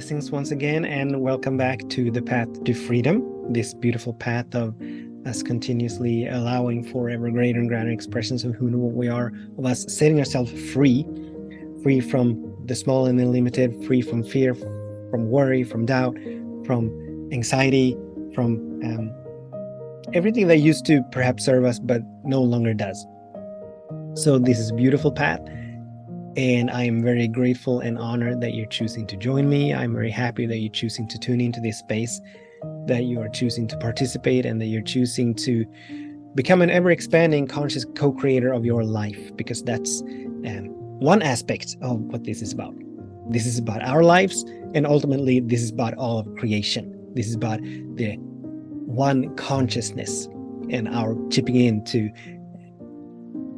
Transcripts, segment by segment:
blessings once again, and welcome back to the path to freedom, this beautiful path of us continuously allowing for ever greater and greater expressions of who and what we are, of us setting ourselves free from the small and the limited, free from fear, from worry, from doubt, from anxiety, from everything that used to perhaps serve us but no longer does. So this is a beautiful path. And I am very grateful and honored that you're choosing to join me. I'm very happy that you're choosing to tune into this space, that you are choosing to participate, and that you're choosing to become an ever-expanding conscious co-creator of your life, because that's one aspect of what this is about. This is about our lives, and ultimately this is about all of creation. This is about the one consciousness and our chipping in to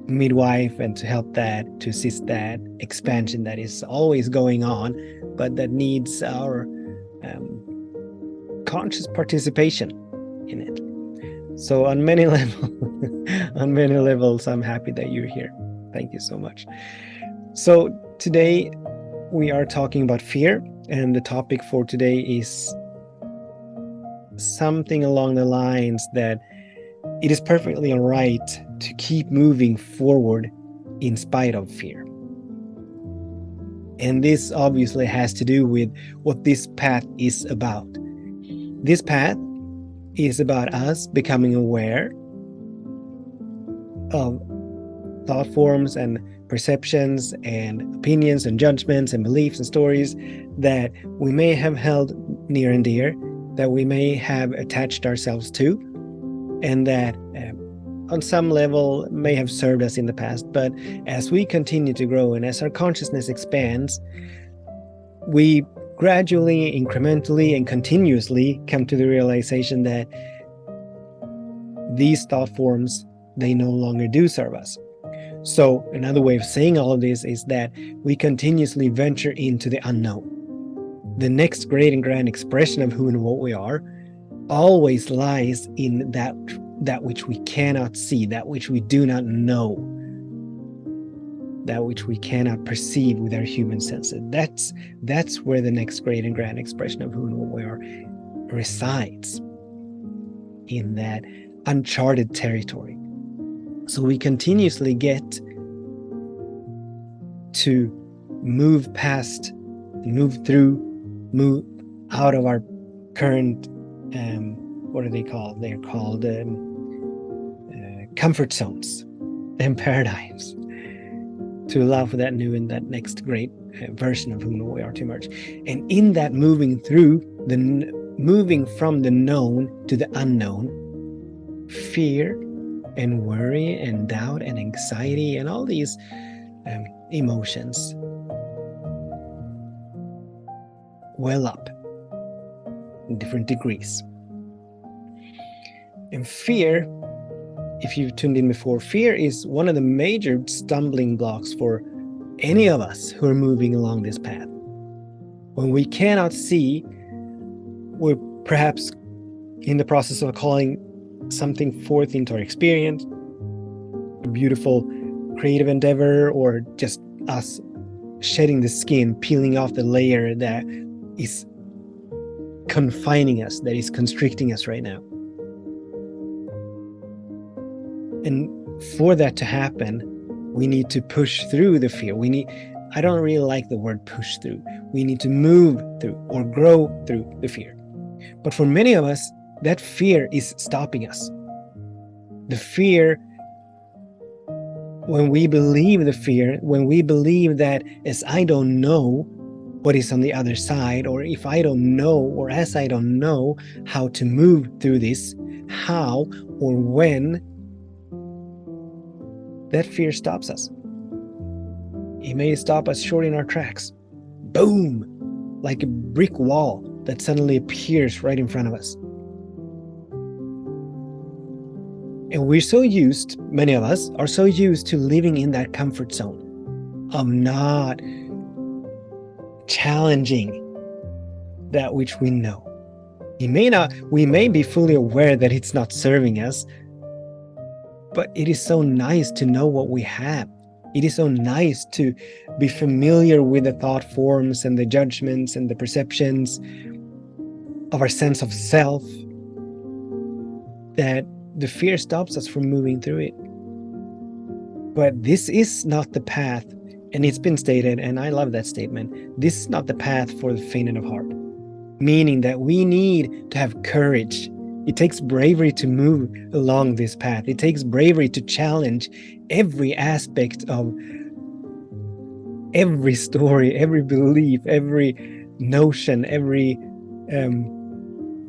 midwife and to help that, to assist that expansion that is always going on, but that needs our conscious participation in it. So on many levels, I'm happy that you're here. Thank you so much. So today we are talking about fear, and the topic for today is something along the lines that it is perfectly all right to keep moving forward in spite of fear. And this obviously has to do with what this path is about. This path is about us becoming aware of thought forms and perceptions and opinions and judgments and beliefs and stories that we may have held near and dear, that we may have attached ourselves to, and that on some level may have served us in the past. But as we continue to grow and as our consciousness expands, we gradually, incrementally, and continuously come to the realization that these thought forms, they no longer do serve us. So another way of saying all of this is that we continuously venture into the unknown. The next great and grand expression of who and what we are always lies in that which we cannot see, that which we do not know, that which we cannot perceive with our human senses. That's where the next great and grand expression of who and what we are resides, in that uncharted territory. So we continuously get to move past, move through, move out of our current what are they called? They're called comfort zones and paradigms, to allow for that new and that next great version of who we are to emerge. And in that moving through, moving from the known to the unknown, fear and worry and doubt and anxiety and all these emotions well up in different degrees. And fear, if you've tuned in before, fear is one of the major stumbling blocks for any of us who are moving along this path. When we cannot see, we're perhaps in the process of calling something forth into our experience, a beautiful creative endeavor, or just us shedding the skin, peeling off the layer that is confining us, that is constricting us right now. And for that to happen, we need to push through the fear. I don't really like the word push through. We need to move through or grow through the fear. But for many of us, that fear is stopping us. The fear, when we believe the fear, when we believe that as I don't know what is on the other side, or if I don't know, or as I don't know how to move through this, how or when, that fear stops us. It may stop us short in our tracks. Boom! Like a brick wall that suddenly appears right in front of us. And we're so used, many of us are so used to living in that comfort zone of not challenging that which we know. We may be fully aware that it's not serving us, but it is so nice to know what we have. It is so nice to be familiar with the thought forms and the judgments and the perceptions of our sense of self, that the fear stops us from moving through it. But this is not the path, and it's been stated, and I love that statement, this is not the path for the faint of heart. Meaning that we need to have courage. It takes bravery to move along this path. It takes bravery to challenge every aspect of every story, every belief, every notion, every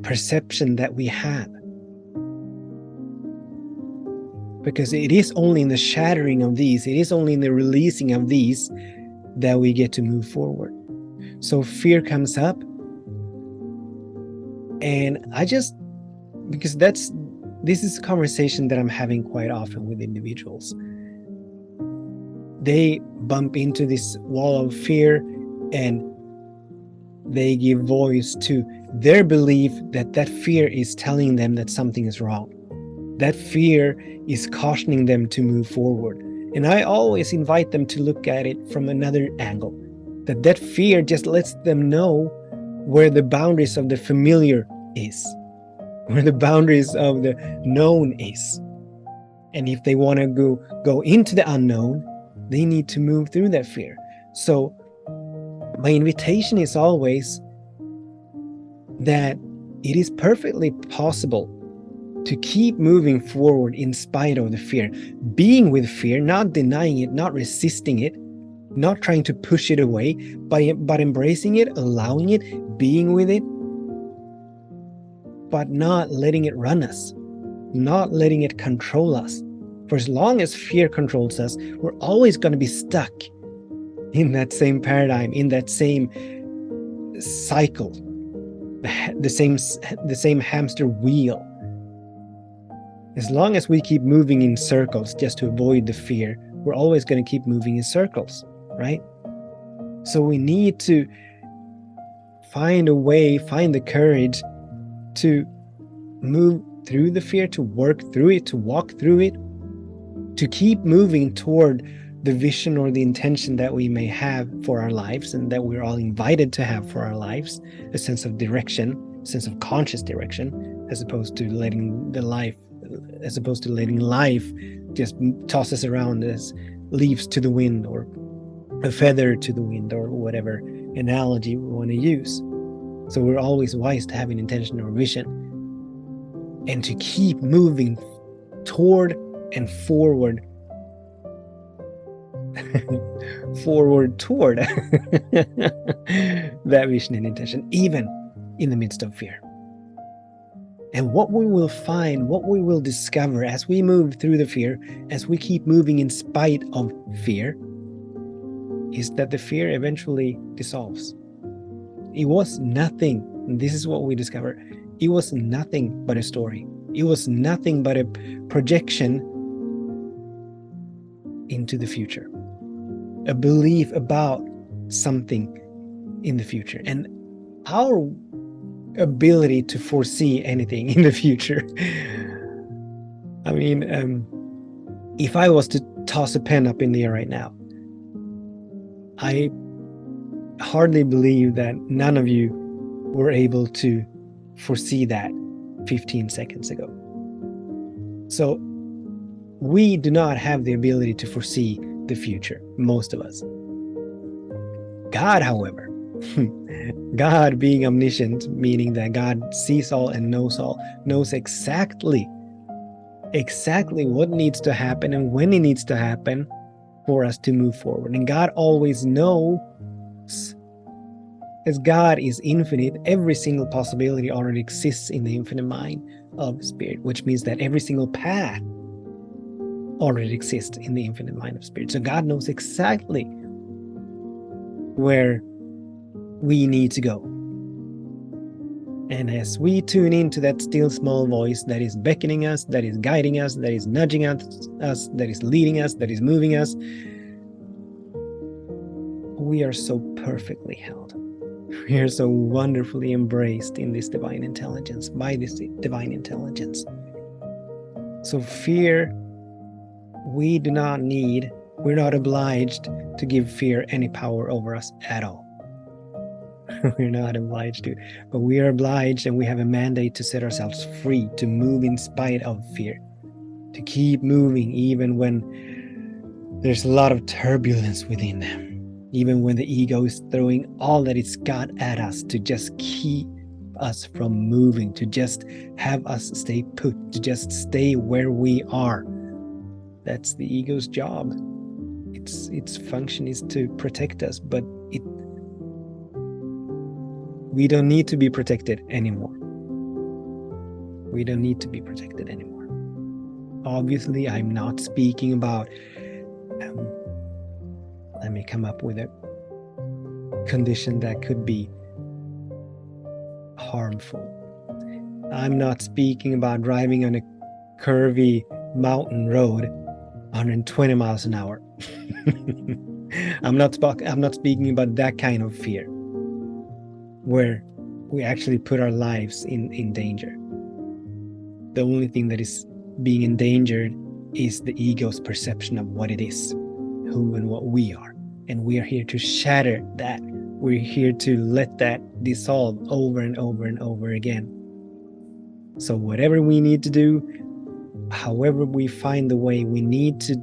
perception that we have. Because it is only in the shattering of these, it is only in the releasing of these that we get to move forward. So fear comes up, and because this is a conversation that I'm having quite often with individuals. They bump into this wall of fear, and they give voice to their belief that that fear is telling them that something is wrong. That fear is cautioning them to move forward. And I always invite them to look at it from another angle. That fear just lets them know where the boundaries of the familiar is, where the boundaries of the known is. And if they want to go into the unknown, they need to move through that fear. So my invitation is always that it is perfectly possible to keep moving forward in spite of the fear, being with fear, not denying it, not resisting it, not trying to push it away, but embracing it, allowing it, being with it, but not letting it run us, not letting it control us. For as long as fear controls us, we're always going to be stuck in that same paradigm, in that same cycle, the same hamster wheel. As long as we keep moving in circles just to avoid the fear, we're always going to keep moving in circles, right? So we need to find a way, find the courage to move through the fear, to work through it, to walk through it, to keep moving toward the vision or the intention that we may have for our lives, and that we're all invited to have for our lives, a sense of direction, a sense of conscious direction, as opposed to letting life just toss us around as leaves to the wind, or a feather to the wind, or whatever analogy we want to use. So we're always wise to have an intention or vision, and to keep moving toward and forward toward that vision and intention, even in the midst of fear. And what we will find, what we will discover as we move through the fear, as we keep moving in spite of fear, is that the fear eventually dissolves. It was nothing. This is what we discover. It was nothing but a story. It was nothing but a projection into the future, a belief about something in the future. And our ability to foresee anything in the future, I mean, if I was to toss a pen up in the air right now, I hardly believe that none of you were able to foresee that 15 seconds ago. So we do not have the ability to foresee the future, most of us. God, however, God being omniscient, meaning that God sees all and knows all, knows exactly what needs to happen and when it needs to happen for us to move forward. And God always knows, as God is infinite, every single possibility already exists in the infinite mind of spirit, which means that every single path already exists in the infinite mind of spirit. So God knows exactly where we need to go. And as we tune into that still small voice that is beckoning us, that is guiding us, that is nudging us, that is leading us, that is moving us, we are so perfectly held. We are so wonderfully embraced in this divine intelligence, by this divine intelligence. So fear, we do not need We're not obliged to give fear any power over us at all. We're not obliged to, but we are obliged, and we have a mandate to set ourselves free, to move in spite of fear, to keep moving even when there's a lot of turbulence within them, even when the ego is throwing all that it's got at us to just keep us from moving, to just have us stay put, to just stay where we are. That's the ego's job. Its function is to protect us, but we don't need to be protected anymore. We don't need to be protected anymore. Obviously, I'm not speaking about, let me come up with a condition that could be harmful. I'm not speaking about driving on a curvy mountain road 120 miles an hour. I'm not speaking about that kind of fear, where we actually put our lives in danger. The only thing that is being endangered is the ego's perception of what it is, who and what we are. And we are here to shatter that. We're here to let that dissolve over and over and over again. So whatever we need to do, however we find the way, we need to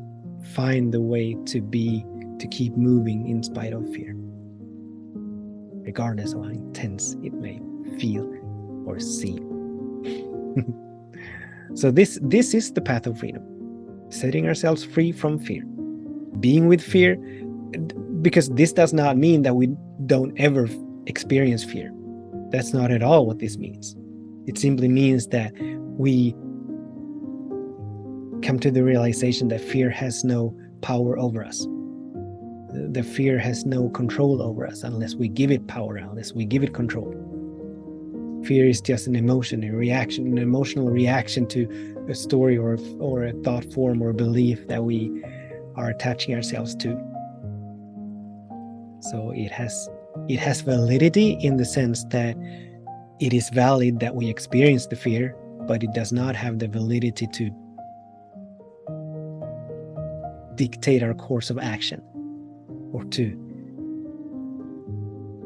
find the way to keep moving in spite of fear, regardless of how intense it may feel or seem. So this is the path of freedom, setting ourselves free from fear, being with fear, because this does not mean that we don't ever experience fear. That's not at all what this means. It simply means that we come to the realization that fear has no power over us. The fear has no control over us unless we give it power, unless we give it control. Fear is just an emotion, a reaction, an emotional reaction to a story or a thought form or belief that we are attaching ourselves to. So it has validity in the sense that it is valid that we experience the fear, but it does not have the validity to dictate our course of action or to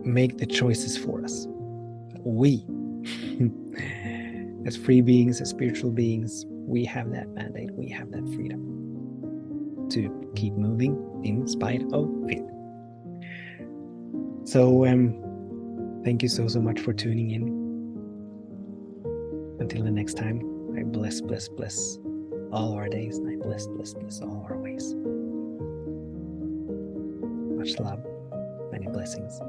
make the choices for us. We, as free beings, as spiritual beings, we have that mandate, we have that freedom to keep moving in spite of fear. So thank you so much for tuning in. Until the next time, I bless all our days, and I bless all our ways. Much love, many blessings.